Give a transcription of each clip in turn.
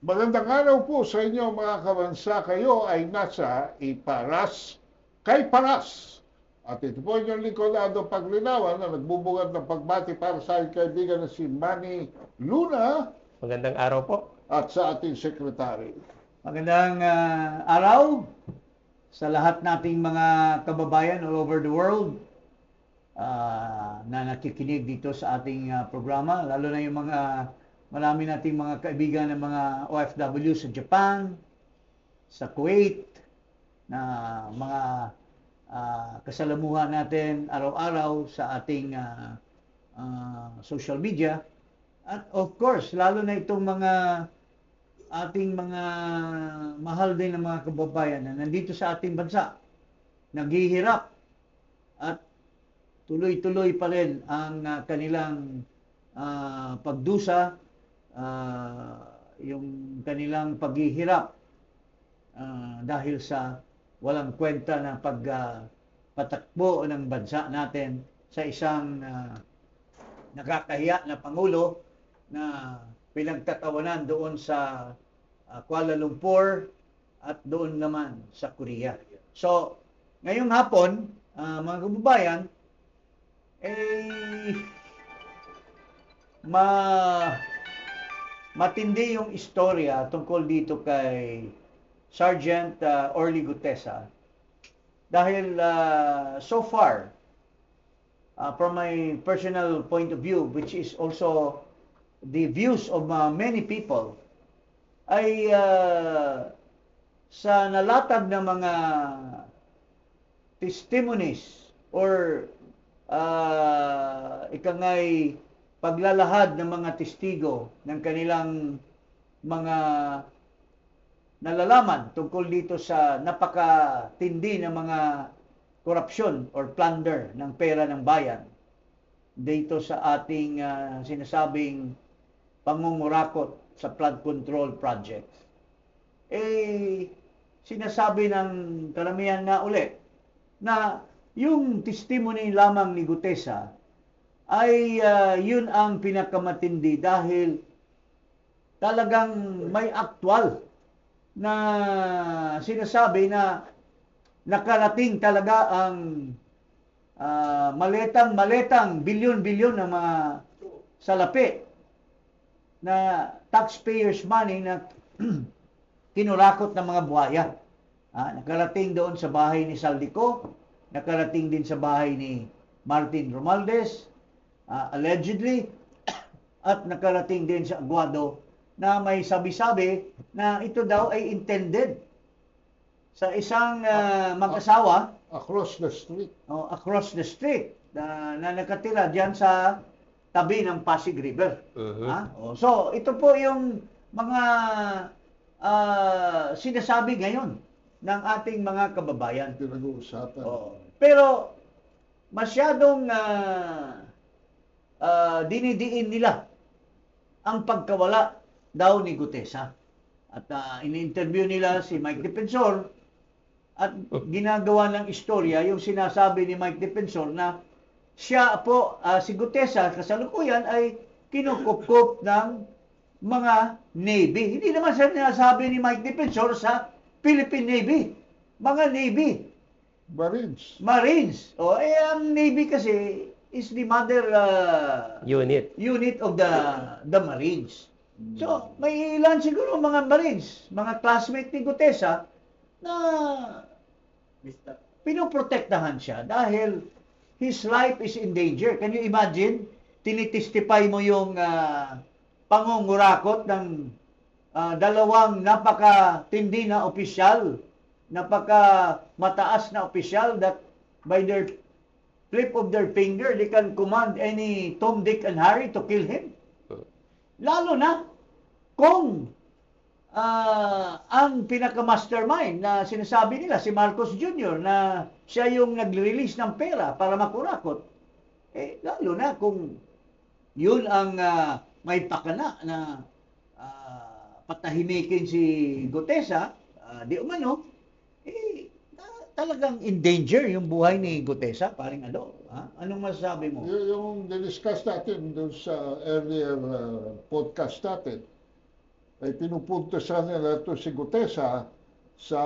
Magandang araw po sa inyo mga kabansa. Kayo ay nasa Iparas kay Paras. At ito po inyong lingkod Ado Paglinawan na nagbubungad ng pagbati para sa aking kaibigan na si Manny Luna Magandang araw po. at sa ating sekretary. Magandang araw sa lahat nating mga kababayan all over the world na nakikinig dito sa ating programa, lalo na yung marami nating mga kaibigan ng mga OFW sa Japan, sa Kuwait, na mga kasalamuhan natin araw-araw sa ating social media. At of course, lalo na itong ating mga mahal din ng mga kababayan na nandito sa ating bansa, naghihirap at tuloy-tuloy pa rin ang kanilang pagdusa, yung kanilang paghihirap dahil sa walang kwenta na pagpatakbo ng bansa natin sa isang nakakahiya na Pangulo na pinagtatawanan doon sa Kuala Lumpur at doon naman sa Korea. So, ngayong hapon, mga kababayan, matindi yung istorya tungkol dito kay Sergeant Orly Gutesa. Dahil so far, from my personal point of view, which is also the views of many people, ay sa nalatag ng mga testimonies or ikangay paglalahad ng mga testigo ng kanilang mga nalalaman tungkol dito sa napakatindi ng mga korupsyon or plunder ng pera ng bayan dito sa ating sinasabing pangungurakot sa flood control project. Sinasabi ng karamihan nga ulit na yung testimony lamang ni Gutesa ay yun ang pinakamatindi dahil talagang may aktwal na sinasabi na nakarating talaga ang maletang bilyon-bilyon ng mga salapi na taxpayers' money na kinurakot ng mga buhaya. Nakarating doon sa bahay ni Saldico, nakarating din sa bahay ni Martin Romualdez, allegedly, at nakarating din sa Aguado na may sabi-sabi na ito daw ay intended sa isang mag-asawa Across the street. across the street na nakatira diyan sa tabi ng Pasig River. So, ito po yung mga sinasabi ngayon ng ating mga kababayan. Pinag-uusapan. Pero masyadong dinidiin nila ang pagkawala daw ni Gutesa. At in-interview nila si Mike Defensor at ginagawa ng istorya yung sinasabi ni Mike Defensor na siya po, si Gutesa kasalukuyan ay kinukup ng mga Navy. Hindi naman siya sinasabi ni Mike Defensor sa Philippine Navy. Mga Navy. Marines. Ang Navy kasi is the mother unit of the Marines. So, may ilan siguro mga Marines, mga classmate ni Gutesa na pinoprotektahan siya dahil his life is in danger. Can you imagine? Tinitestify mo yung pangungurakot ng dalawang napakatindi na opisyal, napaka-mataas na opisyal that by their flip of their finger, they can command any Tom, Dick, and Harry to kill him. Lalo na kung ang pinaka-mastermind na sinasabi nila, si Marcos Jr., na siya yung nag-release ng pera para makurakot, lalo na kung yun ang may pakana na patahimikin si Gutesa, di umano, talagang in danger yung buhay ni Gutesa, paring Ado. Anong masasabi mo? Yung discuss natin doon sa earlier podcast natin, ay pinupuntasan nila ito si Gutesa sa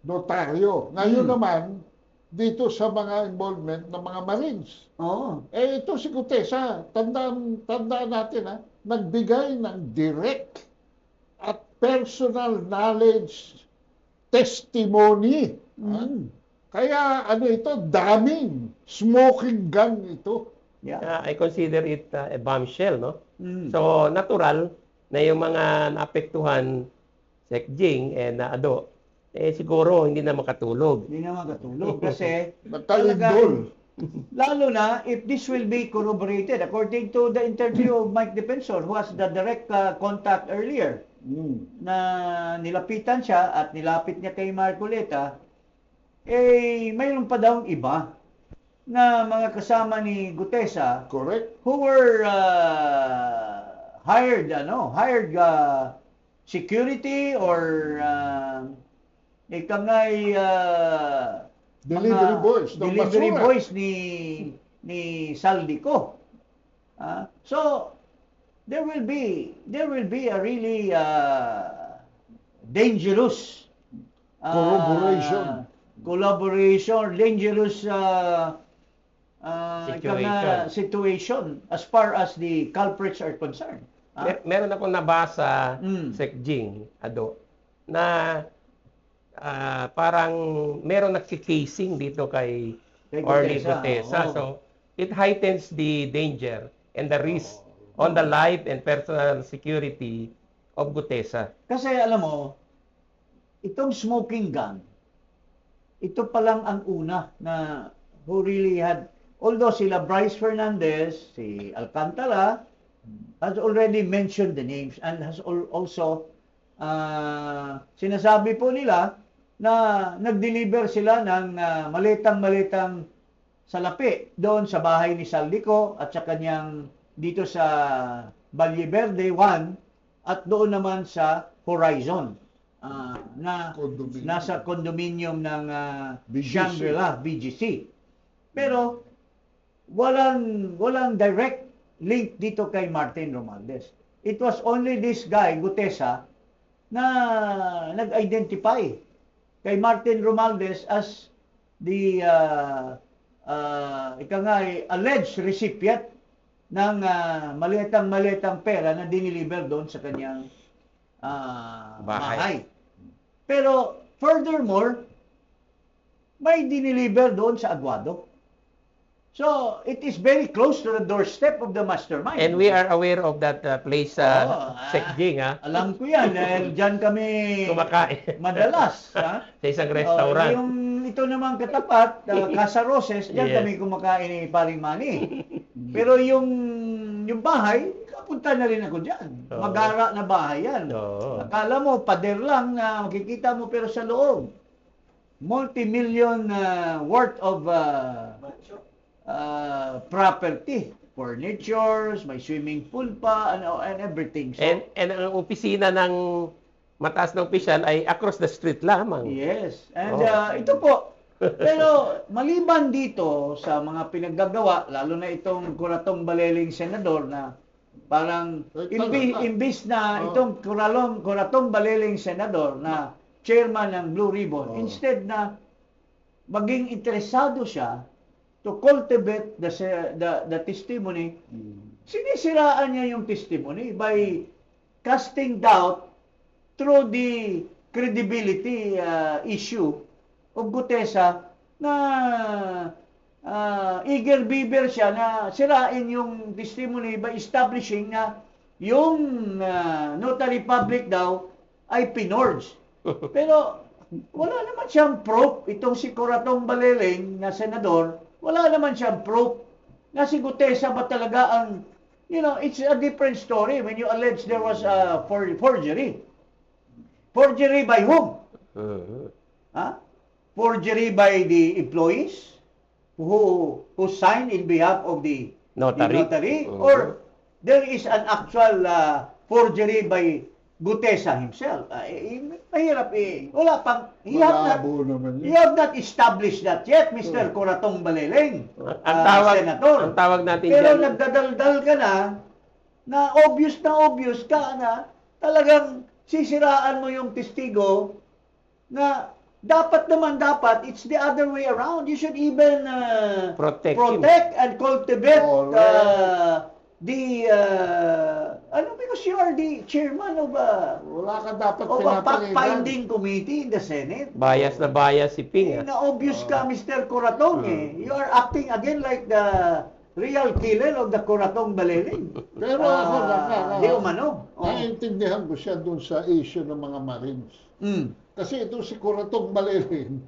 notaryo. Ngayon naman, dito sa mga involvement ng mga Marines. Oo. Eh ito si Gutesa, tandaan natin nagbigay ng direct at personal knowledge testimony. Kaya ito, daming smoking gun ito. Yeah. I consider it a bombshell, no? Mm. So, natural na yung mga naapektuhan, Sec Jing and Ado, siguro hindi na makatulog. Hindi na makatulog kasi Natalindol. lalo na if this will be corroborated according to the interview of Mike Defensor who has the direct contact earlier na nilapitan siya at nilapit niya kay Marcoleta, mayroon pa daw iba na mga kasama ni Gutesa Correct. who were hired security or Delivery boys ng delivery basura. boys ni Saldico. So there will be a really dangerous collaboration, dangerous situation as far as the culprits are concerned. Meron akong nabasa, Mm. Sec Jing, Ado, na parang meron nagsi-casing dito kay Orly Gutesa. Oo. So, it heightens the danger and the risk on the life and personal security of Gutesa. Kasi alam mo, itong smoking gun, ito pa lang ang una na who really had, although sila Bryce Fernandez, si Alcantara, has already mentioned the names and has also sinasabi po nila na nag-deliver sila ng malitang-malitang salapi doon sa bahay ni Saldico at sa kanyang dito sa Valle Verde 1 at doon naman sa Horizon na Condominium. nasa condominium ng BGC. Shangri-La, BGC. Pero walang direct link dito kay Martin Romualdez. It was only this guy, Gutesa, na nag-identify kay Martin Romualdez as the alleged recipient ng malitang pera na diniliver doon sa kanyang bahay. Pero furthermore, may diniliver doon sa Aguado. So, it is very close to the doorstep of the mastermind. And we are aware of that place, Sec Jing, Alam ko yan, dahil dyan kami kumakain madalas. sa isang restaurant. Yung ito naman katapat, Casa Roses, dyan Yes. kami kumakain ni Paring Manny. Pero yung bahay, kapunta na rin ako dyan. Oo. Magara na bahay yan. Oo. Akala mo, pader lang na makikita mo pero sa loob. Multi-million worth of property. Furnitures, may swimming pool pa, and everything. So, And ang opisina ng mataas ng opisyal ay across the street lamang. yes. And Oh. ito po. Pero maliban dito sa mga pinaggagawa, lalo na itong kuratong baleling senador na parang imbis na itong kuratong baleling senador na chairman ng Blue Ribbon, instead na maging interesado siya to cultivate the testimony, sinisiraan niya yung testimony by casting doubt through the credibility issue of Gutesa na eager beaver siya na sirain yung testimony by establishing na yung notary public daw ay pinorge. Pero wala naman siyang proof. Itong si Coratong Baleling na senador, wala naman siyang proof na si Gutesa ba talaga ang, it's a different story when you allege there was a forgery. Forgery by whom? Forgery by the employees who signed in behalf of the notary, or there is an actual forgery by Gutesa himself. Mahirap wala pang, you have not established that yet, Mr. Coratong Baleleng, Senator. Ang tawag natin Pero dyan, nagdadaldal ka na obvious ka na talagang sisiraan mo yung testigo na dapat it's the other way around. You should even Protect him. and cultivate Correct. because you are the chairman of Wala ka dapat a pinapakinggan. fact-finding committee in the Senate. Bias na bias si Ping. Na obvious ka, Mr. Coratong You are acting again like the real killer of the Coratong Baleling. Pero ako, Di umano. naiintindihan ko siya dun sa issue ng mga Marines. Mm. Kasi ito si Coratong Baleling,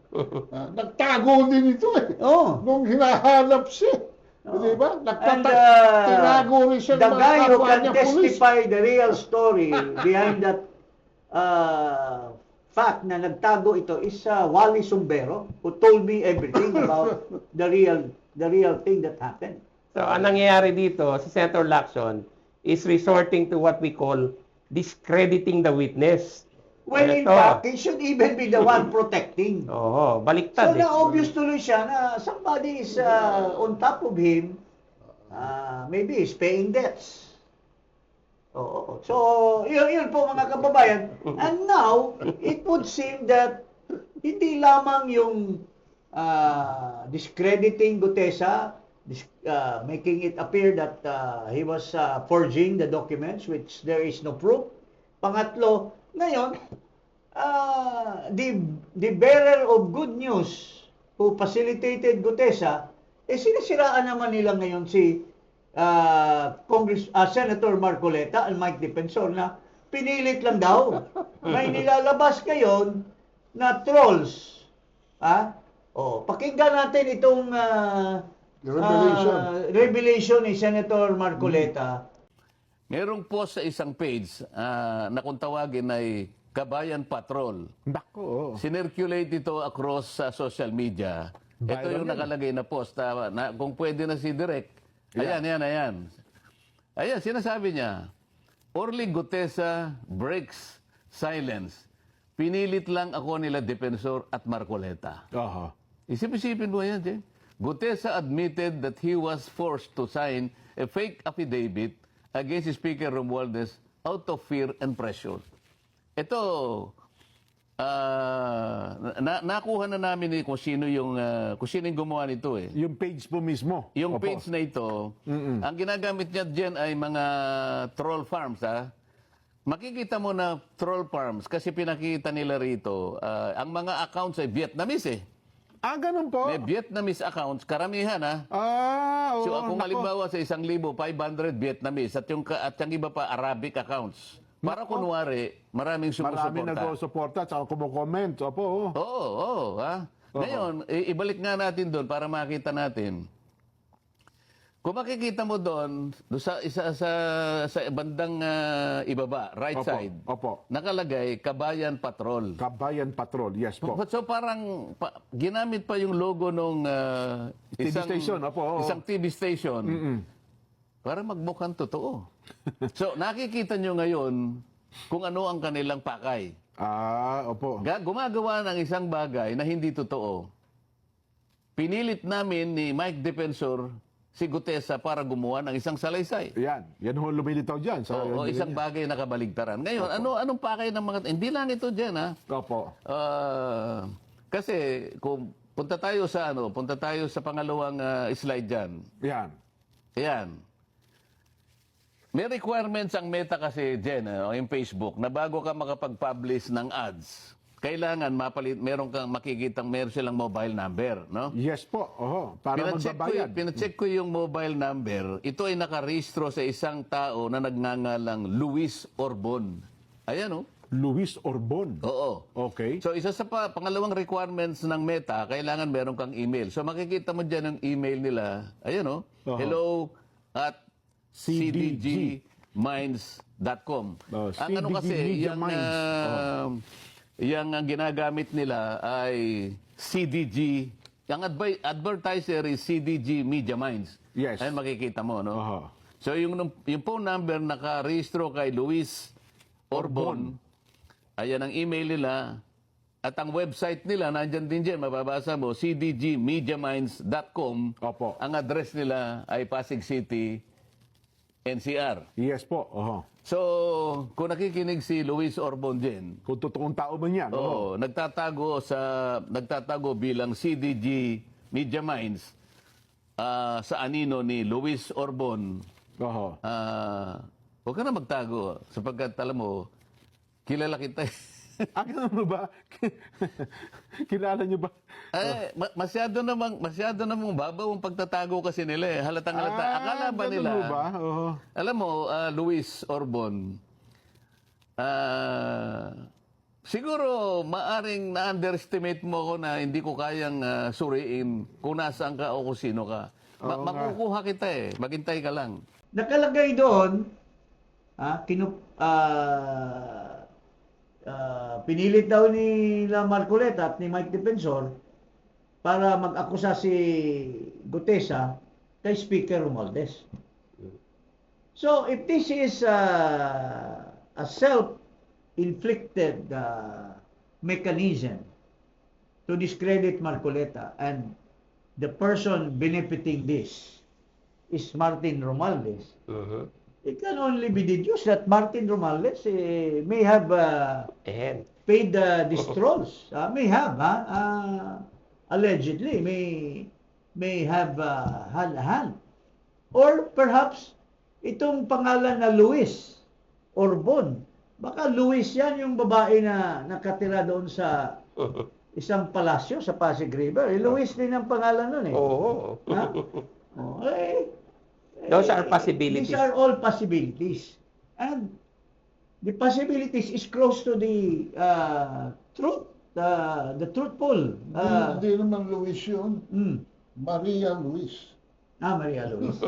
nagtago din ito eh. Oh. Nung hinahanap siya. Di ba? And Tinago rin siya the ng mga guy who kapwa can niya pulis. testify the real story behind that fact na nagtago ito is Wally Sumbero, who told me everything about the real thing that happened. So, ang nangyayari dito, si Senator Lacson is resorting to what we call discrediting the witness. When in Ito. fact, he should even be the one protecting. Oo, So baliktad eh. na-obvious tuloy siya na somebody is on top of him, maybe is paying debts. Oo. So, yun po mga kababayan. And now, it would seem that hindi lamang yung discrediting Gutesa, making it appear that he was forging the documents, which there is no proof. Pangatlo, ngayon, the bearer of good news who facilitated Gutesa, sinisiraan naman nila ngayon si Senator Marcoleta and Mike Defensor na pinilit lang daw. May nilalabas ngayon na trolls. Pakinggan natin itong revelation ni Senator Marcoleta. Merong post sa isang page na kung tawagin ay Kabayan Patrol. Nako. Sinirculate ito across sa social media. Ito Viral yung yan. nakalagay na post. Na, kung pwede na si Direk. Ayan. Ayan, sinasabi niya, Orly Gutesa breaks silence. Pinilit lang ako nila Defensor at Marcoleta. Aha. Isip-isipin mo yan, Jen. Gutesa admitted that he was forced to sign a fake affidavit against Speaker Romualdez out of fear and pressure. Ito, nakuha na namin kung sino yung gumawa nito eh. Yung page po mismo. Yung Opo. page na ito, ang ginagamit niya dyan ay mga troll farms, Makikita mo na troll farms kasi pinakita nila rito, ang mga accounts ay Vietnamese eh. Ganun po. May Vietnamese accounts, karamihan Oo. So kung nako. halimbawa sa 1,500 Vietnamese at yung iba pa Arabic accounts, para kunwari maraming Marami sumusuporta. nag-suporta at comment. Opo. Oo. Ngayon, ibalik nga natin doon para makita natin. Kung makikita mo doon sa bandang ibaba, right Opo, side, opo. nakalagay Kabayan Patrol. Kabayan Patrol. Yes po. So parang ginamit pa yung logo nung TV station, opo, oo. isang TV station para magmukhang totoo. So nakikita nyo ngayon kung ano ang kanilang pakay. Opo. Gumagawa ng isang bagay na hindi totoo. Pinilit namin ni Mike Defensor si Gutesa para gumawa ng isang salaysay. Yan ho lumilitaw dyan. O isang bagay na kabaligtaran. Ngayon, anong pakay ng mga... Hindi lang ito dyan, Opo. Kasi kung punta tayo sa pangalawang slide dyan. Yan. Ayan. May requirements ang Meta kasi dyan, yung Facebook, na bago ka makapag-publish ng ads, kailangan meron silang mobile number, no? Yes po. Para magbabayad. Pinacheck ko yung mobile number. Ito ay nakarehistro sa isang tao na nagngangalang Luis Orbon. Ayan, Luis Orbon. Oo. Okay. So, isa sa pangalawang requirements ng Meta, kailangan meron kang email. So, makikita mo dyan ang email nila. Ayan, hello at cdgminds.com. Ang ano kasi, CDG yung, yung ang ginagamit nila ay CDG. Yung advertiser is CDG Media Minds. Yes. Ayun makikita mo, no? Aha. So, yung phone number nakarehistro kay Luis Orbon, ayan ang email nila. At ang website nila, nandyan din dyan, mababasa mo, cdgmediaminds.com. Opo. Ang address nila ay Pasig City, NCR. Yes po. So, kung nakikinig si Luis Orbon din, Kung totoong tao man yan. Oo. nagtatago bilang CDG Media Minds sa anino ni Luis Orbon. Oo. Huwag ka na magtago sapagkat alam mo, kilala kita. Ano mo ba? Kilala niyo ba? Masyado namang babaw ang pagtatago kasi nila eh. Halatang halata. Akala ba ganun nila? mo ba? Oo. Alam mo, Luis Orbon, siguro maaring na-underestimate mo ako na hindi ko kayang suriin kung nasaan ka o kung sino ka. Oo nga. Makukuha kita eh. Maghintay ka lang. Nakalagay doon, pinilit daw ni La Marcoleta at ni Mike Defensor para mag-akusa si Gutesa kay Speaker Romualdez. So, if this is a self-inflicted mechanism to discredit Marcoleta and the person benefiting this is Martin Romualdez, it can only be deduced that Martin Romualdez may have And, paid these trolls. May have, allegedly, may have had a hand. Or perhaps, itong pangalan na Luis Orbon, baka Luis yan yung babae na nakatira doon sa isang palasyo sa Pasig River. Luis din ang pangalan nun eh. oo. Ha? Oh, Those are possibilities. These are all possibilities. And the possibilities is close to the truth, the truthful. Hindi naman Luis yun. Maria Luis. Maria Luis.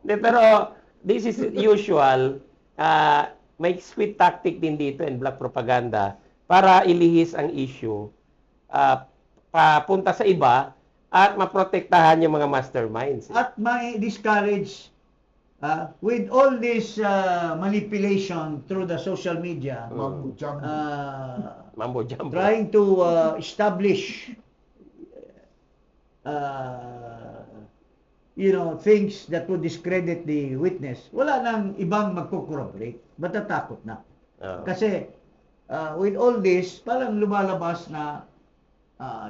Pero this is usual. May sweet tactic din dito in black propaganda para ilihis ang issue papunta sa iba at maprotektahan yung mga masterminds. At may discourage with all this manipulation through the social media, Mambo jumbo. Mambo jumbo. trying to establish things that would discredit the witness. Wala nang ibang magko-corroborate. Matatakot na. Kasi with all this, parang lumalabas na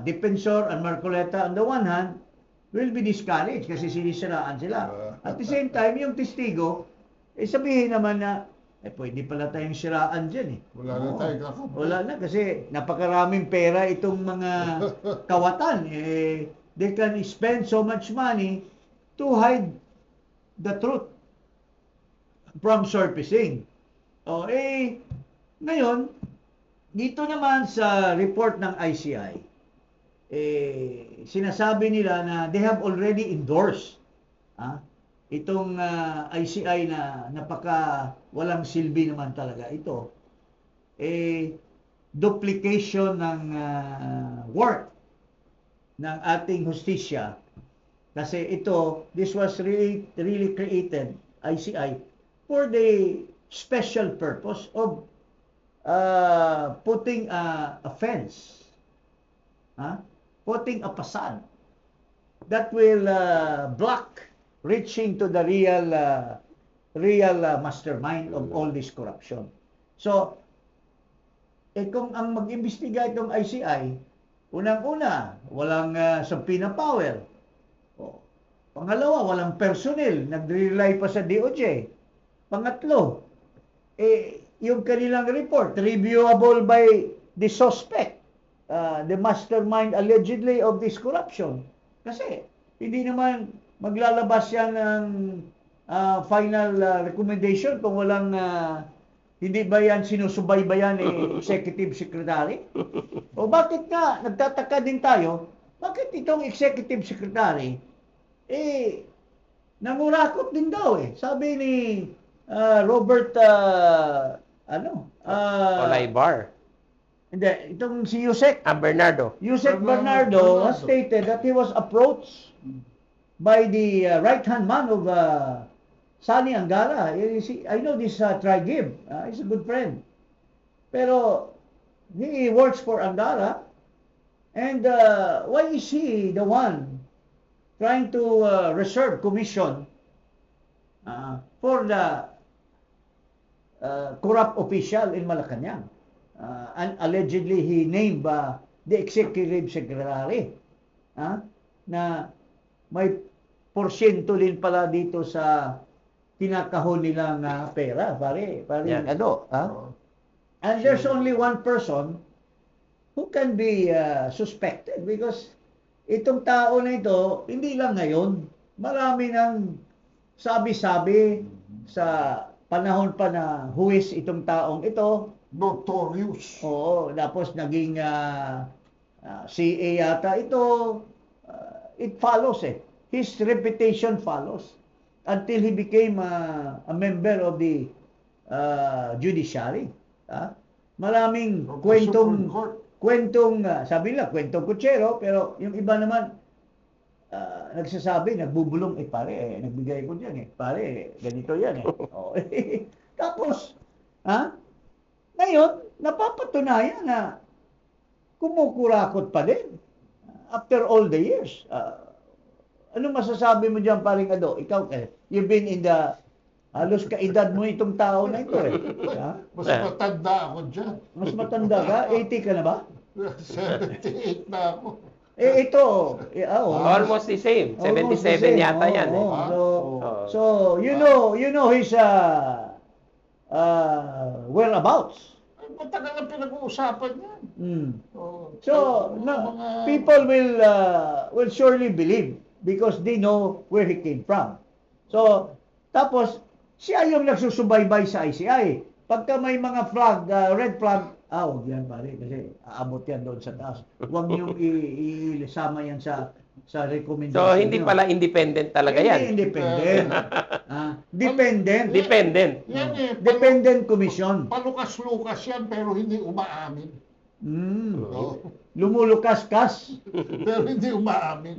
Defensor and Marcoleta on the one hand will be discouraged kasi sinisiraan sila. At the same time, yung testigo, sabihin naman na, pwede pala tayong siraan dyan eh. Wala na tayong kakampi. Wala na kasi napakaraming pera itong mga kawatan. They can spend so much money to hide the truth from surfacing. Ngayon, dito naman sa report ng ICI, sinasabi nila na they have already endorsed itong ICI na napaka walang silbi naman talaga ito. Duplication ng work ng ating hustisya kasi this was really created, ICI, for the special purpose of putting a fence, putting a facade that will block reaching to the real mastermind of all this corruption. So, kung ang mag-imbestiga itong ICI, unang-una, walang subpoena power. Pangalawa, walang personnel, nagre-rely pa sa DOJ. Pangatlo, yung kanilang report, reviewable by the suspect, the mastermind allegedly of this corruption. Kasi, hindi naman maglalabas yan ng final recommendation kung walang, hindi ba yan sinusubaybayan ni Executive Secretary? O bakit nga, nagtataka din tayo, bakit itong Executive Secretary, nangurakot din daw eh. Sabi ni Robert, Olaibar. Hindi, itong si Yusek. Bernardo. Yusek Bernardo has stated that he was approached by the right-hand man of Sani Angara. I know this Trigib. He's a good friend. Pero he works for Angara. And why is he the one trying to reserve commission for the corrupt official in Malacanang. And allegedly, he named the executive secretary na may porsyento din pala dito sa kinakahon nilang pera. Pare, Yeah. And there's only one person who can be suspected because itong tao na ito, hindi lang ngayon, marami nang sabi-sabi sa panahon pa na huwis itong taong ito. Notorious. Oo, tapos naging CA yata ito. It follows His reputation follows until he became a member of the judiciary. Maraming Of the kwentong Supreme Court. sabi nila kwentong kutsero, pero yung iba naman nagsasabi, nagbubulong, pare, nagbigay ko diyan pare, ganito yan Oh, tapos ngayon napapatunayan na kumukurakot pa din after all the years. Ano masasabi mo diyan, paring Ado? Ikaw, you've been in the halos kaedad mo itong tao na ito Mas matanda ako dyan. Mas matanda ka? 80 ka na ba? 78 na ako. Ito, Almost the same. almost 77 the same. yata yan. So you know his whereabouts. Ay, matagal na pinag-uusapan yan. So people will surely believe because they know where he came from. So tapos siya yung nagsusubaybay sa ICI. Pagka may mga flag, red flag, huwag yan pare kasi aabot yan doon sa taas. Huwag niyong isama yan sa recommendation. So, hindi niyo. pala independent talaga Hindi yan. independent. Dependent. Dependent. Yan Dependent commission. Palukas-lukas yan pero hindi umaamin. No? Lumulukas-kas. Pero hindi umaamin.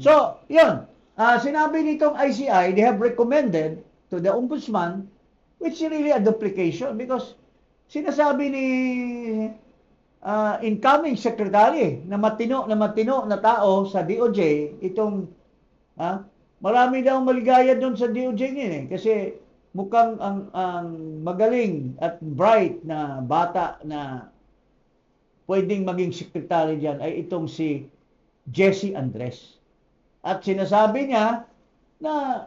So, yun. Sinabi nitong ICI, they have recommended to the ombudsman, which is really a duplication because sinasabi ni incoming secretary na matino na tao sa DOJ, itong marami daw maligaya doon sa DOJ ngayon kasi mukhang ang magaling at bright na bata na pwedeng maging secretary diyan ay itong si Jesse Andres. At sinasabi niya na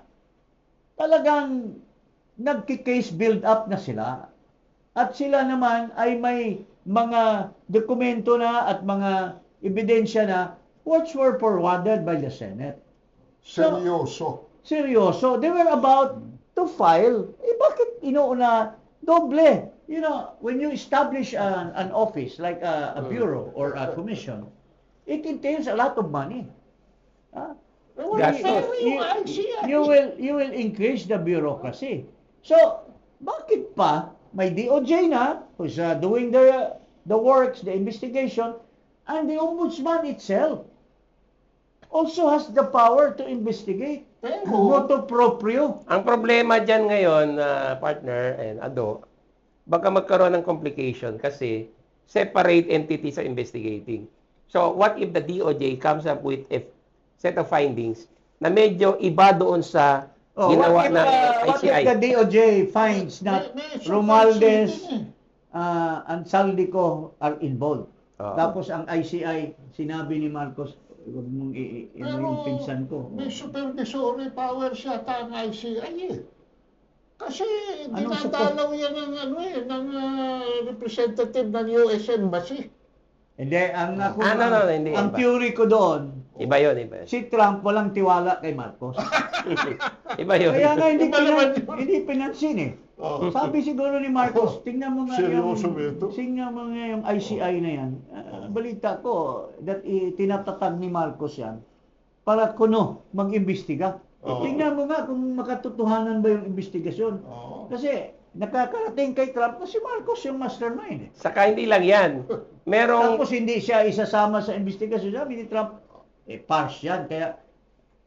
talagang nagki-case build up na sila. At sila naman ay may mga dokumento na at mga ebidensya na which were forwarded by the Senate. Seryoso. They were about to file. Bakit inuuna? Doble. You know, when you establish an office like a bureau or a commission, it entails a lot of money. You will increase the bureaucracy. So, bakit pa may DOJ na who's doing the works, the investigation, and the ombudsman itself also has the power to investigate. Motu proprio. Ang problema dyan ngayon, partner and Ado, baka magkaroon ng complication kasi separate entities are investigating. So, what if the DOJ comes up with a set of findings na medyo iba doon sa ginawa ng ICI? What if the DOJ finds that Romualdez and Saldico are involved? Tapos ang ICI, sinabi ni Marcos, huwag mong yung pinsan ko. May supervisory power siya ang ICI Kasi dinadalaw yan ng representative ng US Embassy. Hindi, ang hindi, ang iba. theory ko doon, Iba yun. si Trump walang tiwala kay Marcos. Iba yun. Kaya nga Iba naman yun. hindi pinansin eh. Sabi siguro ni Marcos, tingnan mo nga Seryoso ba ito? tingnan mo nga yung ICI na yan. Balita ko that tinatatag ni Marcos yan para kuno mag-imbestiga. Tingnan mo nga kung makatotohanan ba yung investigasyon. Kasi nakakarating kay Trump na si Marcos yung mastermind. Saka hindi lang yan. Merong Tapos hindi siya isasama sa investigasyon. Sabi ni Trump, pars yan. Kaya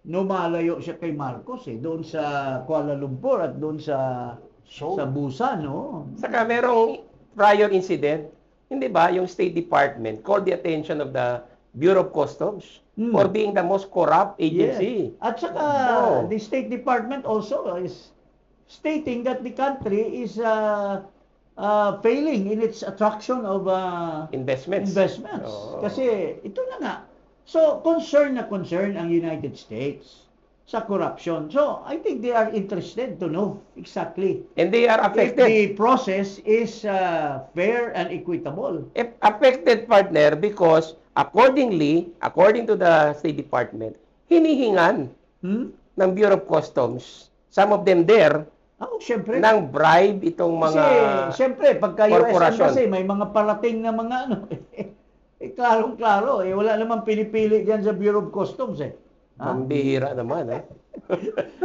lumalayo siya kay Marcos doon sa Kuala Lumpur at doon sa Busan, no? Saka merong prior incident. Hindi ba? Yung State Department called the attention of the Bureau of Customs for being the most corrupt agency. Yes. At saka the State Department also is stating that the country is failing in its attraction of Investments. Oo. Kasi ito na nga. So, concern ang United States sa corruption. So, I think they are interested to know exactly And they are if affected. the process is fair and equitable. Affected, partner, because according to the State Department, hinihingan ng Bureau of Customs, some of them there, Siyempre. ng bribe itong mga Kasi, siyempre, pagka US korporasyon. Embassy, may mga parating na mga klarong-klaro, wala namang pinipili dyan sa Bureau of Customs, pambihira naman, eh.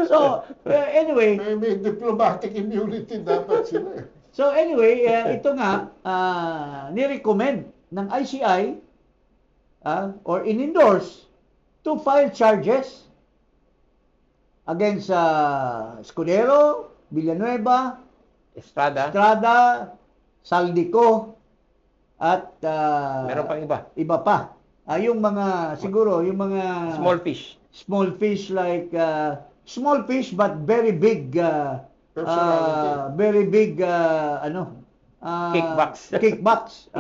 So, anyway, May diplomatic immunity dapat sila. So anyway, ito nga, nirecommend ng ICI or in-endorse to file charges against Escudero, Villanueva, Estrada, Saldico, at meron pang iba. iba pa. Yung mga, siguro, yung mga Small fish. like small fish but very big Personality. kickbacks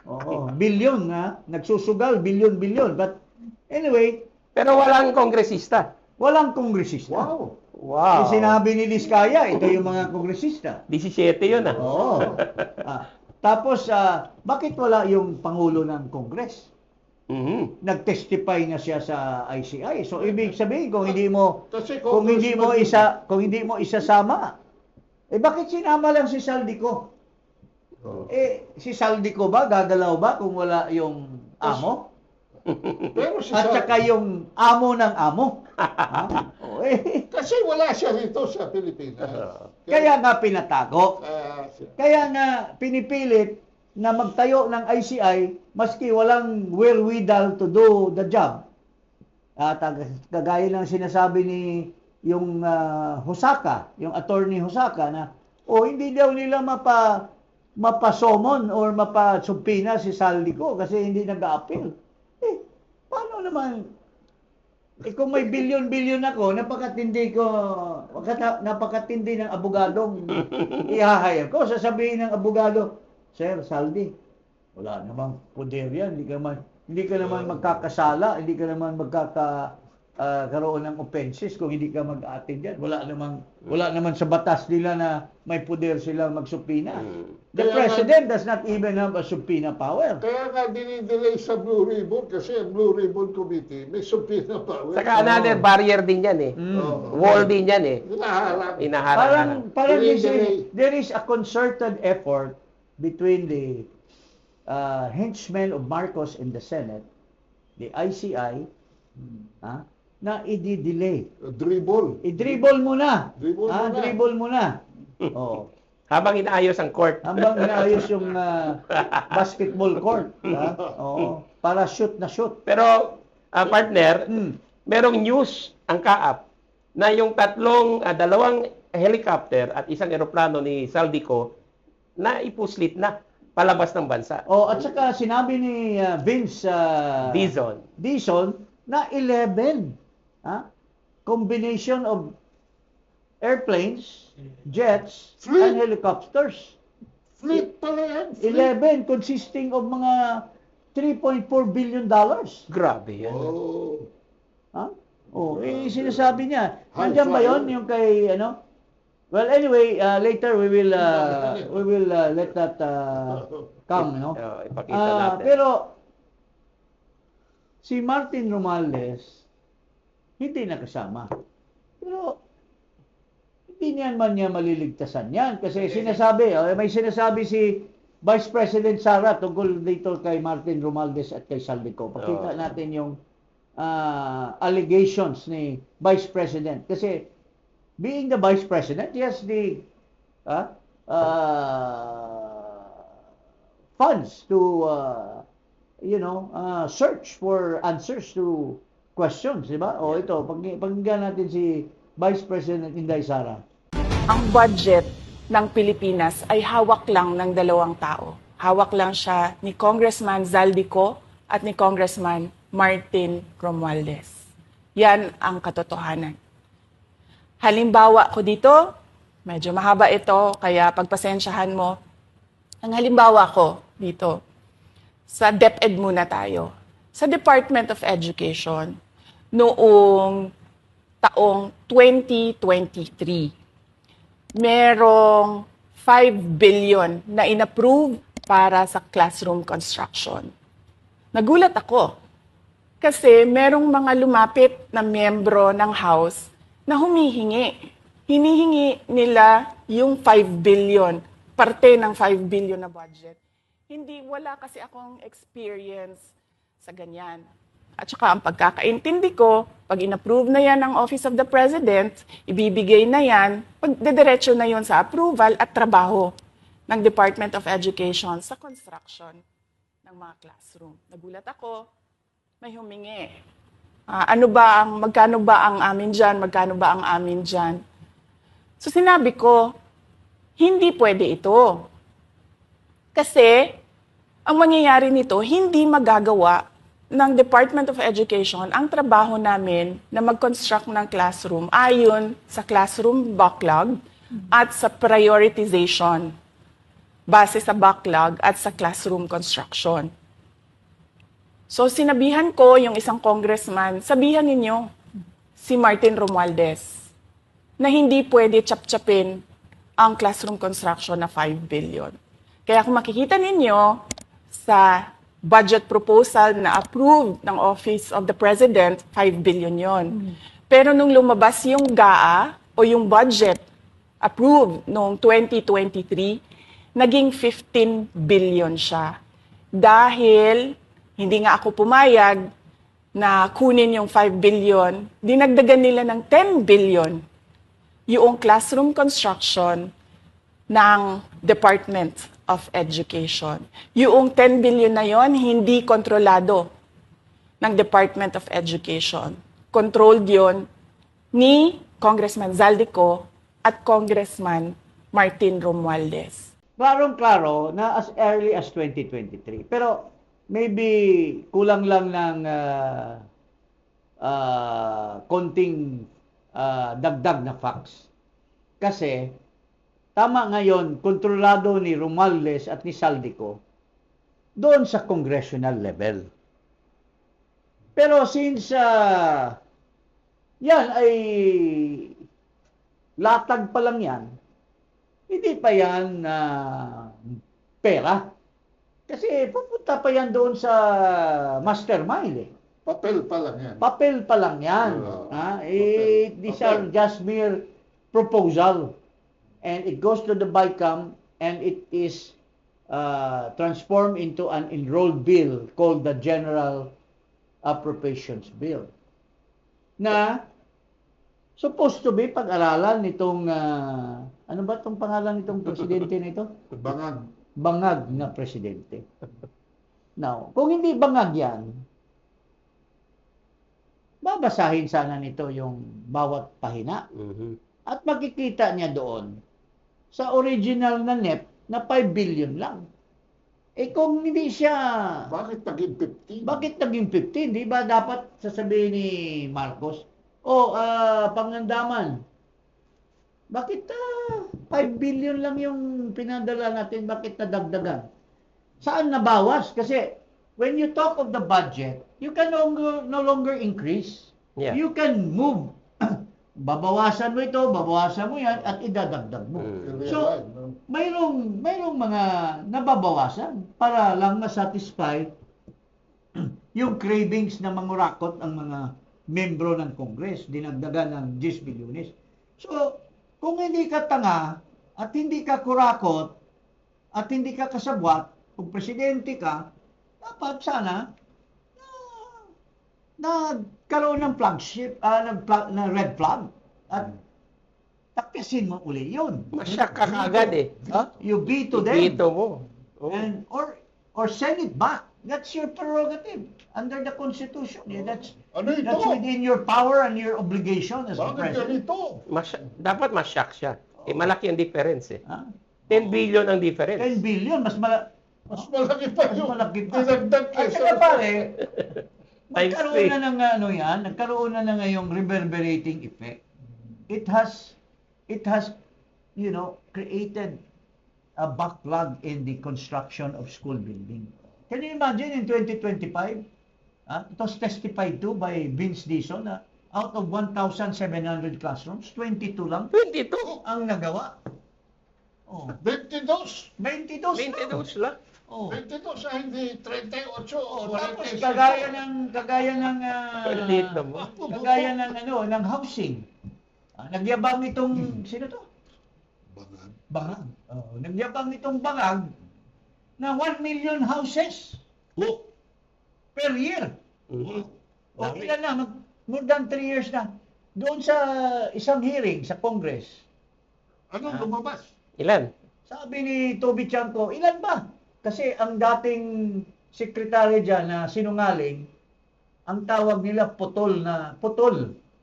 oo, bilyon nagsusugal bilyon but anyway Pero walang kongresista. walang kongresista. Wow. Wow. Sinabi ni Diskaya ito yung mga kongresista. 17 yun, ah. Oo. Tapos bakit wala yung pangulo ng Congress? Mhm. Nag-testify na siya sa ICI. So ibig sabihin kung hindi mo Kasi kung hindi mo isasama, bakit sinama lang si Saldico? Oh. Si Saldico ba gagalaw ba kung wala yung amo? Pero si At saka yung amo ng amo. kasi wala siya rito sa Pilipinas. Kaya nga pinatago. Ah, Kaya nga pinipilit na magtayo ng ICI maski walang wherewithal to do the job. At kagaya ng sinasabi ni yung Hosaka, yung attorney Hosaka na hindi daw nila mapasomon or mapasumpina si Saldico kasi hindi nag-a-appeal. Paano naman kung may bilyon-bilyon ako, napakatindi ng abogadong ihahayag ko. Sasabihin ng abogado, Sir Saldi, wala namang poder yan. Hindi ka naman magkakasala, hindi ka naman magkakaroon ng offenses kung hindi ka mag-attend yan. Wala naman sa batas nila na may poder silang magsupina. The President does not even have a subpoena power. Kaya nga dinidelay sa Blue Ribbon kasi ang Blue Ribbon Committee may subpoena power. Saka another barrier din yan, eh. Wall din yan, eh. Hinaharap. Parang Dinidelay. there is a concerted effort between the henchmen of Marcos in the Senate, the ICI, na i-delay. Dribble. I-dribble muna. Dribble muna. Oo. Habang inaayos ang court. Habang inaayos yung basketball court. Oo. Para shoot na shoot. Pero, partner, merong news ang kaap na yung dalawang helicopter at isang eroplano ni Saldico na ipuslit na palabas ng bansa. At saka sinabi ni Vince Dizon na 11 combination of airplanes, jets, and helicopters. Fleet pala yan. 11 consisting of mga $3.4 billion. Grabe yan. Sinasabi niya. Nandiyan ba yun yung kay Well, anyway, later we will let that come, Ipakita natin. Pero si Martin Romualdez hindi nakasama. Pero hindi niya maliligtasan yan kasi may sinasabi si Vice President Sara tungkol dito kay Martin Romualdez at kay Saldico. Pakita natin yung allegations ni Vice President kasi being the Vice President, he has the funds to search for answers to questions, di ba? Ito, pakinggan natin si Vice President Inday Sara. Ang budget ng Pilipinas ay hawak lang ng dalawang tao. Hawak lang siya ni Congressman Zaldico at ni Congressman Martin Romualdez. Yan ang katotohanan. Halimbawa ko dito, Medyo mahaba ito, kaya pagpasensyahan mo. Ang halimbawa ko dito, sa DepEd muna tayo. Sa Department of Education, noong taong 2023, merong 5 billion na inapprove para sa classroom construction. Nagulat ako kasi merong mga lumapit na miyembro ng House na humihingi. Hinihingi nila yung 5 billion, parte ng 5 billion na budget. Wala kasi akong experience sa ganyan. At saka ang pagkakaintindi ko, pag inapprove na yan ng Office of the President, ibibigay na yan, pagdediretso na yon sa approval at trabaho ng Department of Education sa construction ng mga classroom. Nagulat ako, may humingi. Magkano ba ang amin dyan? Magkano ba ang amin dyan? So sinabi ko, hindi pwede ito. Kasi ang mangyayari nito, hindi magagawa ng Department of Education ang trabaho namin na mag-construct ng classroom ayon sa classroom backlog at sa prioritization base sa backlog at sa classroom construction. So sinabihan ko yung isang congressman, sabihan ninyo si Martin Romualdez na hindi pwede chap-chapin ang classroom construction na 5 billion. Kaya kung makikita ninyo sa budget proposal na approved ng Office of the President, 5 billion yon. Pero nung lumabas yung GAA o yung budget approved noong 2023, naging 15 billion siya. Dahil hindi nga ako pumayag na kunin yung 5 billion, dinagdagan nila ng 10 billion yung classroom construction ng Department of Education. Yung 10 billion na yon hindi kontrolado ng Department of Education. Controlled yon ni Congressman Zaldico at Congressman Martin Romualdez. Klarong-klaro na as early as 2023. Pero maybe kulang lang ng konting dagdag na facts. Kasi tama ngayon, kontrolado ni Romualdez at ni Zaldico doon sa congressional level. Pero since yan ay latag pa lang yan, hindi pa yan pera. Kasi pupunta pa yan doon sa mastermind eh. Papel pa lang yan. Papel pa lang yan. These are just mere proposal. And it goes to the BICAM and it is transformed into an enrolled bill called the General Appropriations Bill. Na supposed to be pag-aralan nitong, ano ba itong pangalan nitong presidente nito? Bangag. Bangag na presidente. Now, kung hindi bangag yan, babasahin sana nito yung bawat pahina. At makikita niya doon sa original na NEP na 5 billion lang. Eh kung hindi siya... Bakit naging 15? Bakit naging 15? Di ba dapat sasabihin ni Marcos, Pangandaman, bakit 5 billion lang yung pinadala natin, bakit nadagdagan? Saan nabawas? Kasi when you talk of the budget, you can no longer increase. Yeah. You can move. Babawasan mo ito, babawasan mo yan, at idadagdag mo. So, mayroong mga nababawasan para lang ma-satisfy yung cravings na mangurakot ang mga membro ng Congress, dinagdagan ng 10 bilyones. So, kung hindi ka tanga, at hindi ka kurakot, at hindi ka kasabwat, kung presidente ka, dapat sana nagkaroon ng flagship, na red flag. At takyasin mo uli yun. Masyak ka kaagad eh. You veto them. Veto mo. And, or send it back. That's your prerogative under the Constitution. That's within your power and your obligation as a Bakit president. ganito? Dapat masyak siya. Malaki ang difference eh. 10 billion ang difference. 10 billion, mas malaki pa mas yung malaki pa. dinagdag At kesa. saka pare, Times nagkaroon na ng nagkaroon na ngayong reverberating effect. It has created a backlog in the construction of school building. Can you imagine in 2025? It was testified to by Vince Dizon na out of 1,700 classrooms, 22 lang 22. ang nagawa. Oh, 22. 22 22 lang. Oh. 22 hindi 38 o Tapos 46. kagaya ng Maliit naman. kagaya ng housing. Nagyabang itong sino to? Bangag. Oh, nagyabang itong Bangag na 1 million houses per year. Mhm. O ilan na, more than 3 years na. Doon sa isang hearing sa Congress, Anong lumabas? Ilan? sabi ni Toby Chanco, ilan ba? Kasi ang dating sekretary dyan na sinungaling, ang tawag nila putol.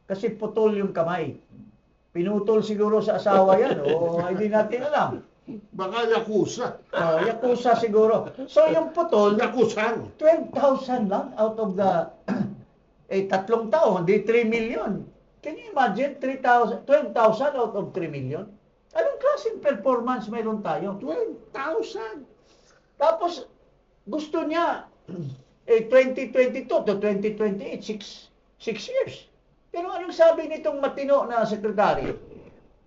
Kasi putol yung kamay. Pinutol siguro sa asawa yan, o hindi natin alam. Baka Yakuza. Yakuza siguro. So yung putol, Yakuza. 12,000 lang out of the tatlong taon, di 3 million. Can you imagine 12,000 out of 3 million? Anong klaseng performance mayroon tayo? 12,000. Tapos gusto niya 2022 to 2028, 6 years. Pero anong sabi nitong matino na sekretary,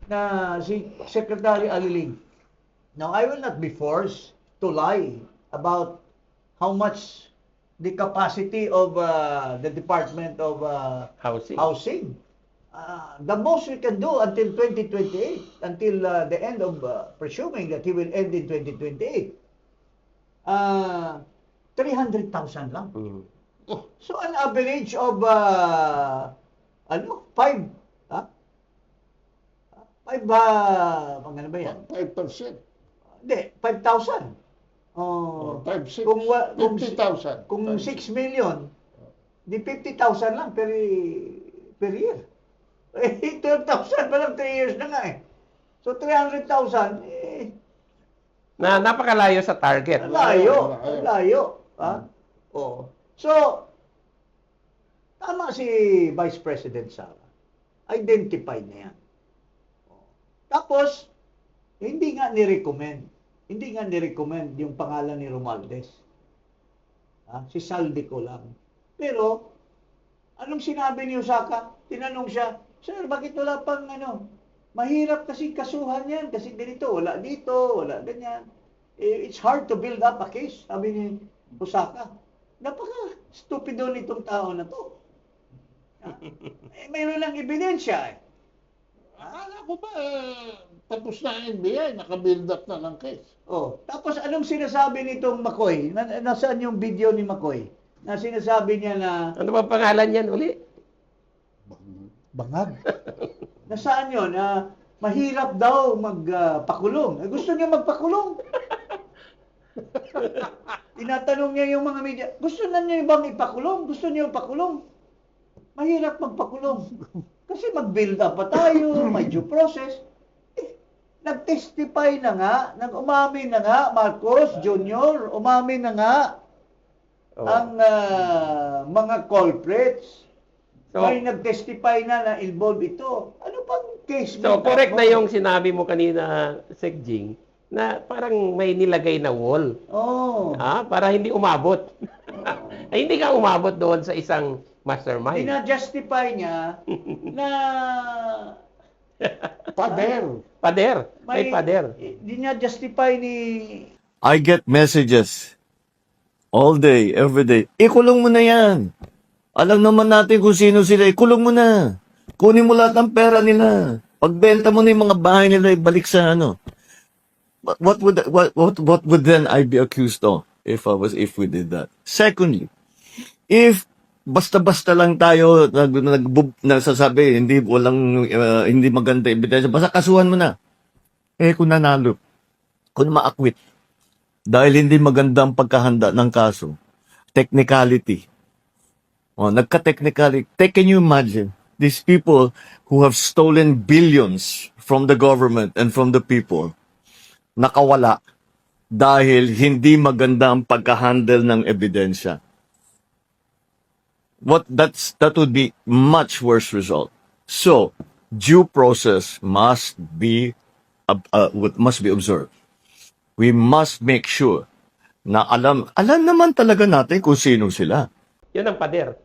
na si Secretary Aliling? Now, I will not be forced to lie about how much the capacity of the Department of Housing. The most we can do until 2028, until the end of, presuming that he will end in 2028, 300,000 lang. Mhm. So, an average of, 5, ha? 5, ano ba yan? 5%. Hindi, 5,000. Oh, 5, 6. kung 50,000. Kung 6 million, di 50,000 lang per year. 12,000 pa lang 3 years na nga eh. So 300,000, Na napakalayo sa target. layo. Ha? Oh. So, tama si Vice President Sara. Identified na yan. Oh. Tapos, hindi nga ni-recommend yung pangalan ni Romualdez. Si Saldico lang. Pero, anong sinabi ni Osaka? Tinanong siya, Sir, bakit wala pang mahirap kasi kasuhan yan, kasi ganito, wala dito, wala ganyan. It's hard to build up a case, sabi ni Osaka. Napaka-stupido nitong tao na to. Mayroon lang ebidensya eh. Akala ko ba, tapos na ang NBI, naka-build up na ng case. Oh, tapos anong sinasabi nitong McCoy? Nasaan yung video ni McCoy? Na sinasabi niya na Ano ba pangalan yan uli? bangag. Nasaan yun? Mahirap daw magpakulong. Gusto niya magpakulong. Tinatanong niya yung mga media, gusto na niya bang ipakulong? Gusto niya ipakulong? Mahirap magpakulong. Kasi mag-build up pa tayo, may due process. Nag-testify na nga, nag-umamin na nga, Marcos Jr., umamin na nga ang mga culprits. So, May nag-testify na involved ito. Ano pang case? So, correct na yung sinabi mo kanina, Sec Jing, na parang may nilagay na wall. Oh. Para hindi umabot. Ay, hindi ka umabot doon sa isang mastermind. Dina-justify niya na Pader. May pader. Dina-justify ni I get messages all day, every day. Ikulong mo na yan. Alam naman natin kung sino sila. Ikulong mo na. Kunin mo lahat ng pera nila. Pagbenta mo na yung mga bahay nila, ibalik sa ano. What would then I be accused of if we did that? Secondly, if basta-basta lang tayo nagsasabi hindi maganda ebidensya, basta kasuhan mo na. Kung nanalo, kung maakwit, dahil hindi maganda ang pagkahanda ng kaso, technicality. Nagka-technicality. Can you imagine these people who have stolen billions from the government and from the people, nakawala dahil hindi maganda ang pagka-handle ng ebidensya? That would be much worse result. So, due process must be what must be observed. We must make sure na alam naman talaga natin kung sino sila. Yun ang pader.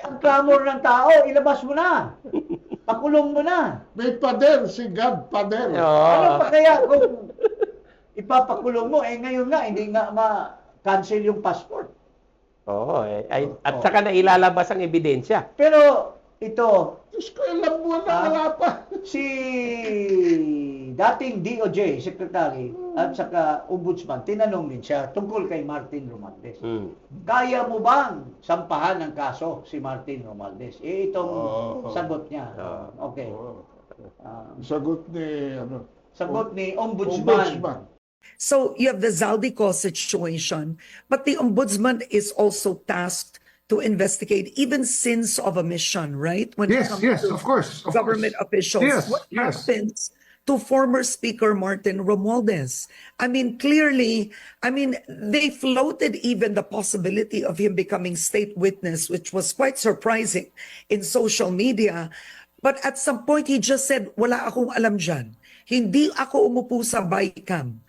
Ang clamor ng tao, ilabas mo na. Pakulong mo na. May pader, si God pader. Ano Oo. pa kaya kung ipapakulong mo, ngayon nga, hindi nga ma-cancel yung passport. Oo. At saka na ilalabas ang ebidensya. Pero ito, Diyos ko, ilang buwan na wala pa. si dating DOJ Secretary at saka Ombudsman, tinanong din siya tungkol kay Martin Romualdez. Mm. Kaya mo bang sampahan ng kaso si Martin Romualdez? Itong Oo. sagot niya. Oo. Okay. Oo. Ah, Sagot ni, sagot ni Ombudsman. Ombudsman. So you have the Zaldico situation, but the ombudsman is also tasked to investigate even sins of omission, right? When it Yes, comes yes, to of course. Of government course. officials. Yes, What yes. happens to former Speaker Martin Romualdez? I mean, clearly, they floated even the possibility of him becoming state witness, which was quite surprising in social media. But at some point, he just said, wala akong alam dyan. Hindi ako umupo sa bycam.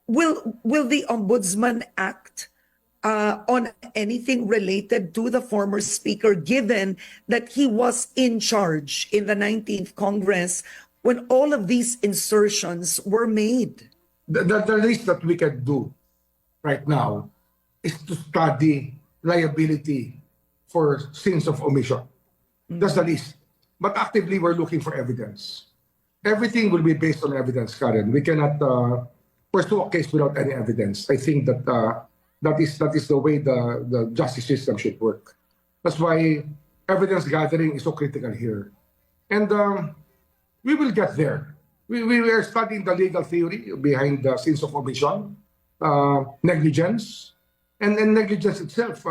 Will the ombudsman act on anything related to the former speaker, given that he was in charge in the 19th Congress when all of these insertions were made? The least that we can do right now is to study liability for sins of omission. That's the least. But actively, we're looking for evidence. Everything will be based on evidence, Karen. We cannot pursue a case without any evidence. I think that that is the way the justice system should work. That's why evidence gathering is so critical here. And we will get there. We are studying the legal theory behind the sins of omission, negligence, and negligence itself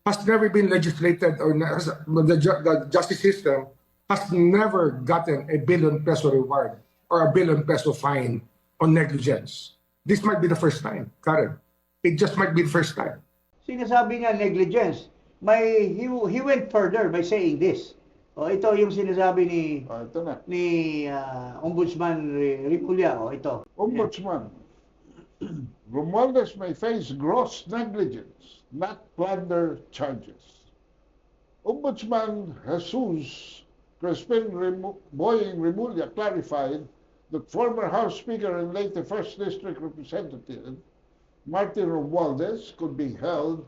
has never been legislated, or the justice system has never gotten a billion peso reward or a billion peso fine on negligence. This might be the first time, Karen. It just might be the first time. Sinasabi nga negligence. He went further by saying this. Ito yung sinasabi Ito na. ni Ombudsman Rimulya. Ito. Ombudsman. Romualdez may face gross negligence, not plunder charges. Ombudsman Jesus Crispin Boying Rimulya clarified that former House Speaker and later 1st District Representative Martin Romualdez could be held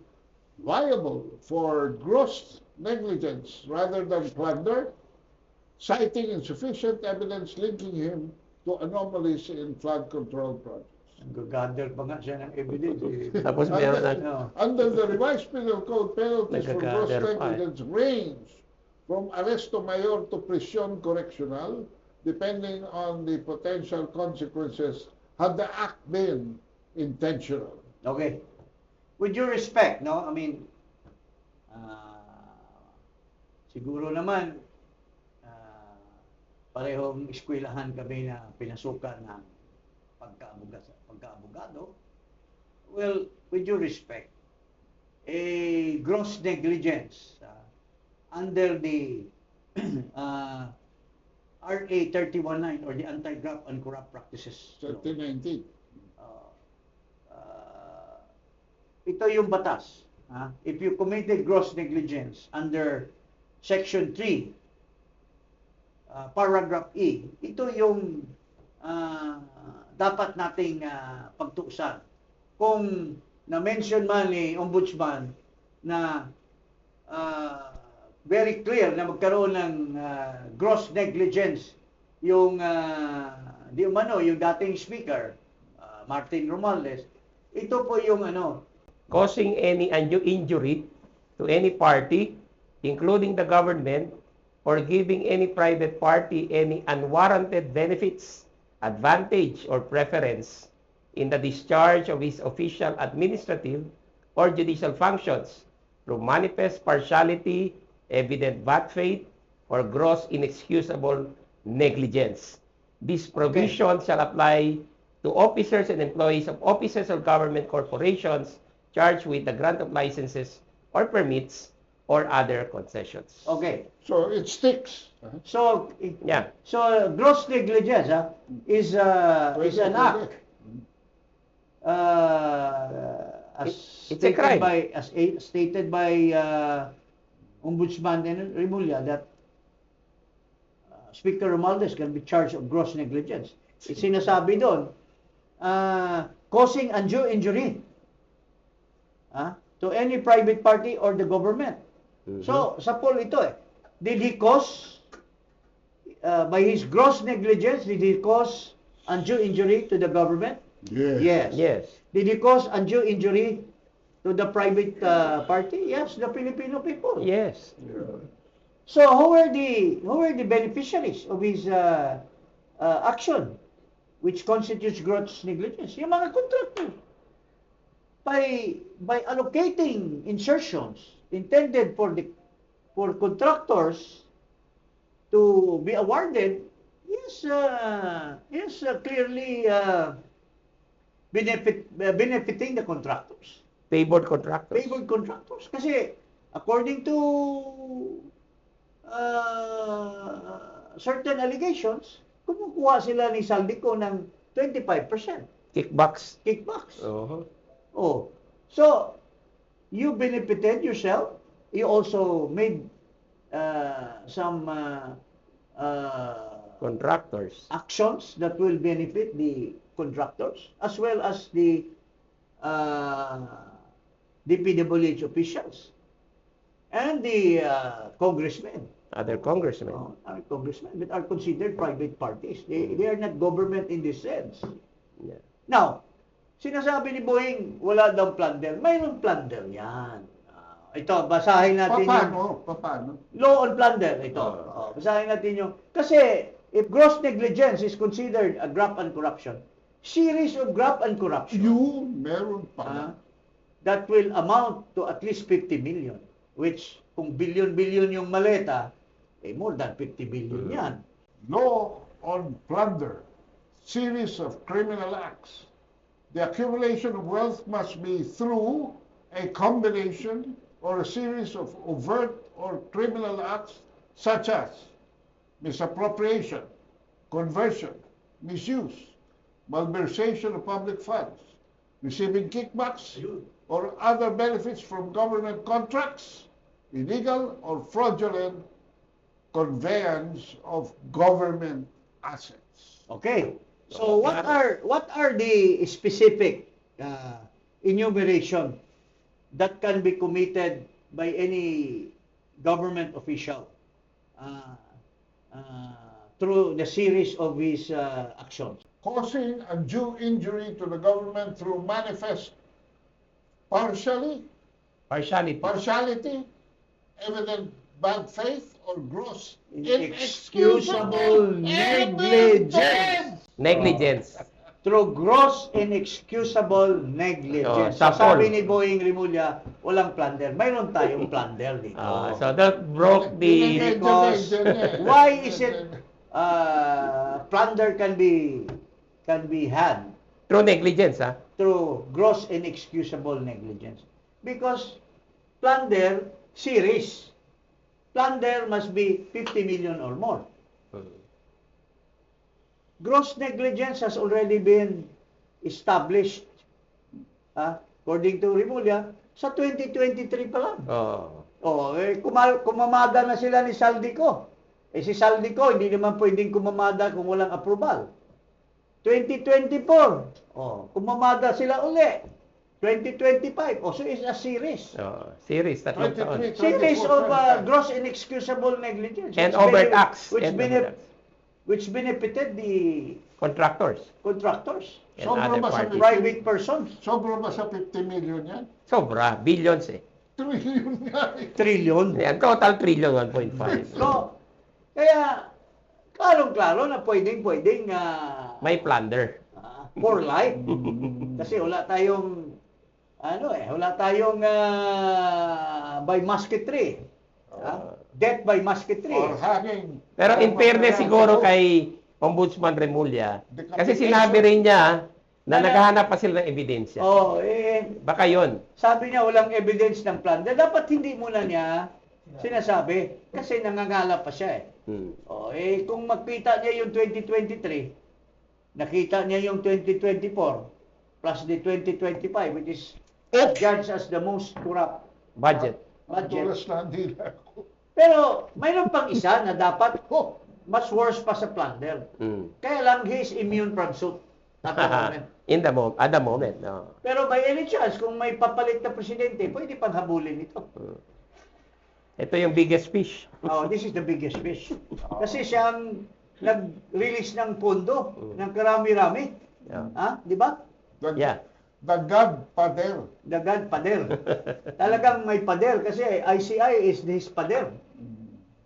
liable for gross negligence rather than plunder, citing insufficient evidence linking him to anomalies in flood control projects. Nag-gather pa nga siya ng evidence. Tapos meron Under the revised penal code, penalties for gross Nagkakader pa eh. negligence range from arresto mayor to prisión correccional, depending on the potential consequences had the act been intentional. Okay. With due respect, no? Siguro naman, parehong eskwelahan kami na pinasukan ng pagka-abogado. Well, with due respect, a gross negligence under the RA 319 or the Anti-Graft and Corrupt Practices Law. 2019. Ito yung batas. If you committed gross negligence under Section 3, Paragraph E, ito yung dapat nating pagtuusan. Kung na-mention man ni Ombudsman na very clear na magkaroon ng gross negligence yung yung dating speaker, Martin Romualdez, ito po yung causing any undue injury to any party, including the government, or giving any private party any unwarranted benefits, advantage, or preference in the discharge of his official, administrative, or judicial functions through manifest partiality, evident bad faith, or gross inexcusable negligence. This provision shall apply to officers and employees of offices or government corporations charged with the grant of licenses or permits or other concessions. Okay. So it sticks. So, Yeah. so gross negligence is an act as It's a crime. stated by Ombudsman Remulla that Speaker Romualdez can be charged of gross negligence. Sinasabi doon, causing undue injury to any private party or the government. So, sa poll ito did he cause, by his gross negligence, did he cause undue injury to the government? Yes. Yes. Did he cause undue injury to the private party? Yes, the Filipino people. Yes. So who are the beneficiaries of his action, which constitutes gross negligence? Yung mga contractor. By allocating insertions intended for contractors to be awarded, clearly benefiting the contractors. Favored contractors. Favored contractors. Kasi according to certain allegations, kumukuha sila ni Saldico ng 25% Kickbacks. kickbacks. Uh-huh. Oh. So, you benefited yourself. You also made some Contractors. actions that will benefit the contractors as well as the DPWH officials and the congressmen. Other congressmen. Are congressmen that are considered private parties. They are not government in this sense. Yeah. Now, sinasabi ni Boying, wala daw plunder. Mayroong plunder yan. Ito, basahin natin Paano? law on plunder. Ito, basahin natin yung, kasi if gross negligence is considered a graft and corruption, series of graft and corruption Meron pa. that will amount to at least 50 million, which kung billion-billion yung maleta, more than 50 billion yan. Law on plunder. Series of criminal acts. The accumulation of wealth must be through a combination or a series of overt or criminal acts such as misappropriation, conversion, misuse, malversation of public funds, receiving kickbacks or other benefits from government contracts, illegal or fraudulent conveyance of government assets. Okay. So what are the specific enumeration that can be committed by any government official through the series of his actions? Causing undue injury to the government through manifest partiality, evident bad faith, or gross Inexcusable negligence. Negligence. Through gross inexcusable negligence. sa Sabi poll. ni Boying Remulla, walang plunder. Mayroon tayong plunder dito. So that broke the... Because why is it plunder can be had Through negligence, through gross inexcusable negligence? Because plunder series. Plunder must be 50 million or more. Gross negligence has already been established, according to Remulla, sa 2023 pa lang. Kumamada na sila ni Saldico. Si Saldico, hindi naman pwedeng kumamada kung walang approval. 2024, kumamada sila uli. 2025, so it's a series. Series, tatlong taon. 23. Series of gross inexcusable negligence. And overt acts. Which benefited the Contractors. contractors, And Sobra other ba sa parties. private persons. Sobra ba sa 50 million yan? Sobra. Billions Trillion nga eh. Trillion. Yan, total trillion, 1.5. So, kaya, klarong-klaro na pwedeng May plunder. for life. Kasi wala tayong by musketry. Death by musketry. Or hanging. Pero in fairness siguro kay Ombudsman Remulla, kasi sinabi rin niya Na naghahanap pa sila ng ebidensya. Oh, Baka yon. sabi niya walang evidence ng plunder. Dapat hindi muna niya sinasabi kasi nangangala pa siya eh. Oh, kung makita niya yung 2023, nakita niya yung 2024 plus the 2025 which is judged as the most corrupt Budget. Tulas na dila ko. Pero mayroon pang isa na dapat mas worse pa sa plunder. Kaya lang he is immune from suit at the moment. At the moment. No. Pero by any chance, kung may papalit na presidente, pwede pang habulin ito. Ito yung biggest fish. Oh, this is the biggest fish. Kasi siyang nag-release ng pondo ng karami-rami. Yeah. Di ba? Yeah. The Godfather. The Godfather. Talagang may pader kasi ICI is his pader.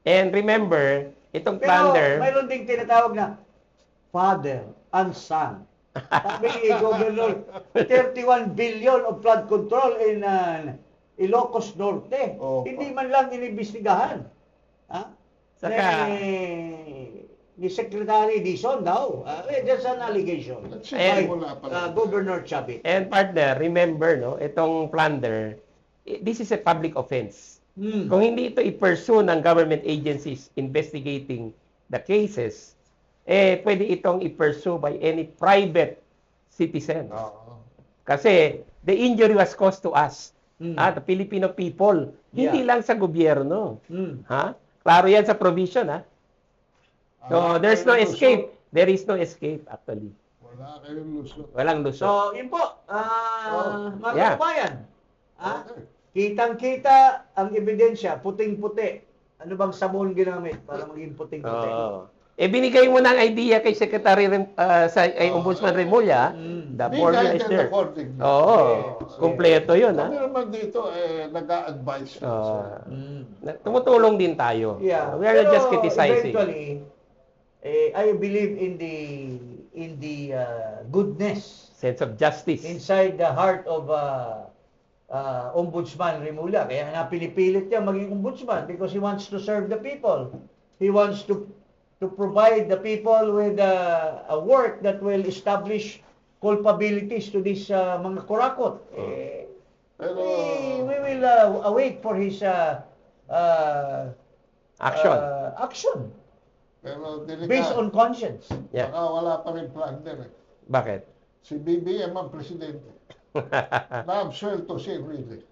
And remember, itong Pero plunder, mayroon ding tinatawag na father and son. Sabi ni Governor, 31 billion of flood control in Ilocos Norte. Oh. Hindi man lang inimbestigahan. Ha? Saka- Ni Secretary Dizon daw. That's an allegation. Ayan. Wala pa. Governor Chavit. and partner, remember, no, itong plunder, this is a public offense. Kung hindi ito i-pursue ng government agencies investigating the cases, pwede itong i-pursue by any private citizen. Oo. Kasi the injury was caused to us, the Filipino people, hindi lang sa gobyerno. Ha? Klaro yan sa provision, ha? So, there's no escape. There is no escape, actually. Wala kayong lusot. Walang lusot. So, yun po. Mga Yeah. kababayan. Okay. Kitang-kita ang ebidensya, puting-puti. Ano bang sabon ginamit para maging puting-puti? Oo. Binigay mo ng idea kay Secretary kay Ombudsman Remulla, the Be formula is guided there. accordingly. Oo, kumpleto yun, ha? Kami naman dito, nag-a-advise. Tumutulong din tayo. Yeah. We are not Pero just criticizing. eventually, I believe in the goodness Sense of justice. inside the heart of Ombudsman Remulla. Kaya nga pinipilit niya maging ombudsman because he wants to serve the people. He wants to provide the people with a work that will establish culpabilities to these mga kurakot. Pero, We will await for his Action. action pero based on delikado. conscience. Yeah. Baka wala pa rin plunder. Bakit? Si BBM ang presidente. Na-absuelto si Enrique.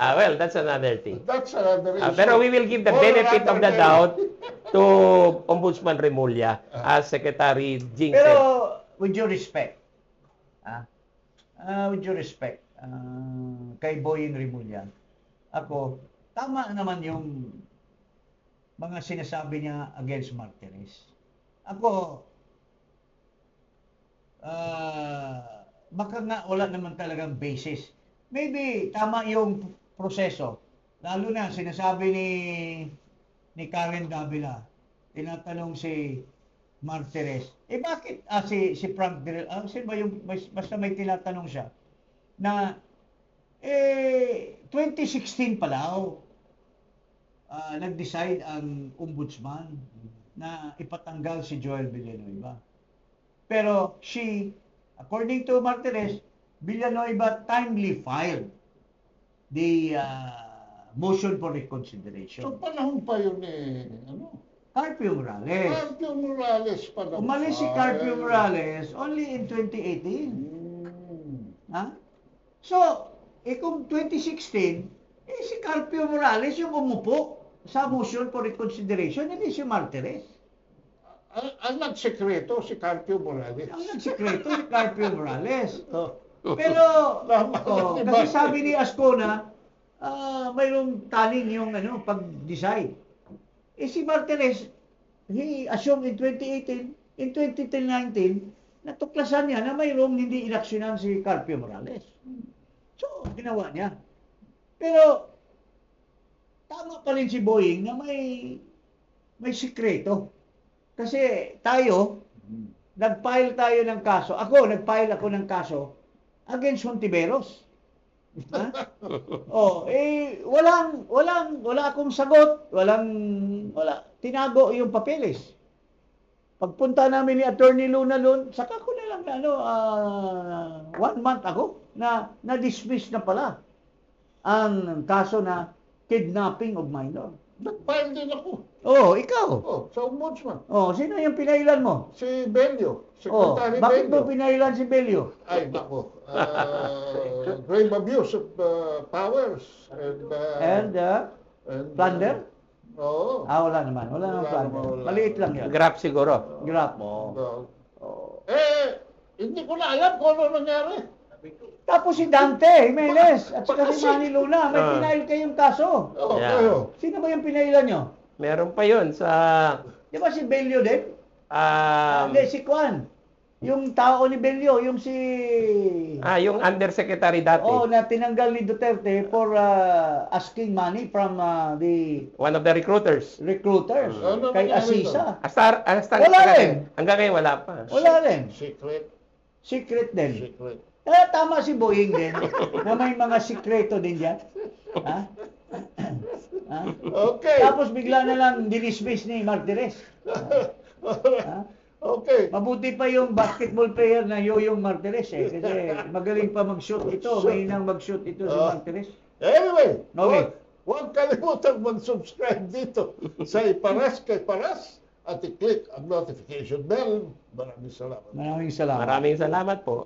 Well, that's another thing. That's another issue. Pero we will give the For benefit of the another day. doubt to Ombudsman Remulla as Secretary Jing Pero said. with due respect, kay Boying Remulla, ako, tama naman yung mga sinasabi niya against Martires. Ako, baka nga wala naman talagang basis. Maybe tama yung proseso. Lalo na sinasabi ni Karen Davila, tinatanong si Martires, bakit si Frank Direl, sino ba yung basta may tinatanong siya na 2016 pa daw nag-decide ang ombudsman na ipatanggal si Joel Villanueva. Pero according to Martires, Villanueva timely filed the motion for So, reconsideration. panahon pa yun Carpio Morales. Carpio Morales pa naman. Umalis si Carpio Morales only in 2018. Ha? So, kung 2016, si Carpio Morales yung umupo sa motion for reconsideration, hindi si Martires. Ang nagsekreto si Carpio Morales. Ang nagsekreto si Carpio Morales. Pero, Diba? kasi sabi ni Ascona, mayroong taning yung pag-decide. Si Martires, he assumed in 2018, in 2019, natuklasan niya na mayroong hindi inaksyonan si Carpio Morales. So, ginawa niya. Pero, tama pa rin si Boying na may sikreto. Kasi nag-file tayo ng kaso. Nag-file ako ng kaso against Hontiveros. Ha? Wala akong sagot. Tinago yung papeles. Pagpunta namin ni Attorney Luna doon, saka ko na lang, 1 month ago, na-dismiss na pala ang kaso na kidnapping of minor. Nag-file din ako. Oh, ikaw. Oh, sa ombudsman. Oh, sino yung pinailan mo? Si Belio. Oh, Secretary bakit mo Belio. pinailan si Belio? Ay, nako. Grave abuse of powers. And plunder? Oo. Wala naman. Wala naman Wala plunder. naman, wala. Maliit lang yan. Grab siguro. Grab. Hindi ko na alam kung ano nangyari. Tapos si Dante Jimenez at saka si Manny Luna, may pinail kayong kaso. Oo, Yeah. kayo. Sino ba yung pinailan nyo? Meron pa yun sa Di ba si Belio din? um, Hindi, si Kwan. Yung tao ni Belio, yung si... yung undersecretary dati. na tinanggal ni Duterte for asking money from the One of the recruiters. recruiters Ano kay nangyari Asisa. Hasta Wala hanggang rin. ngayon. Hanggang ngayon wala pa. Wala rin. Secret. Secret din. Secret. Tama si Boying din na may mga sikreto din dyan. Ha? Ha? Okay. Tapos bigla na lang dinismiss ni Martires. Ha? Okay. Mabuti pa yung basketball player na Yoyong Martires kasi magaling pa mag-shoot ito. Mahinang mag-shoot ito si Martires. Anyway, Okay. huwag kalimutan mag-subscribe dito sa Iparas kay Paras at i-click ang notification bell. Maraming salamat. Maraming salamat. Maraming salamat po.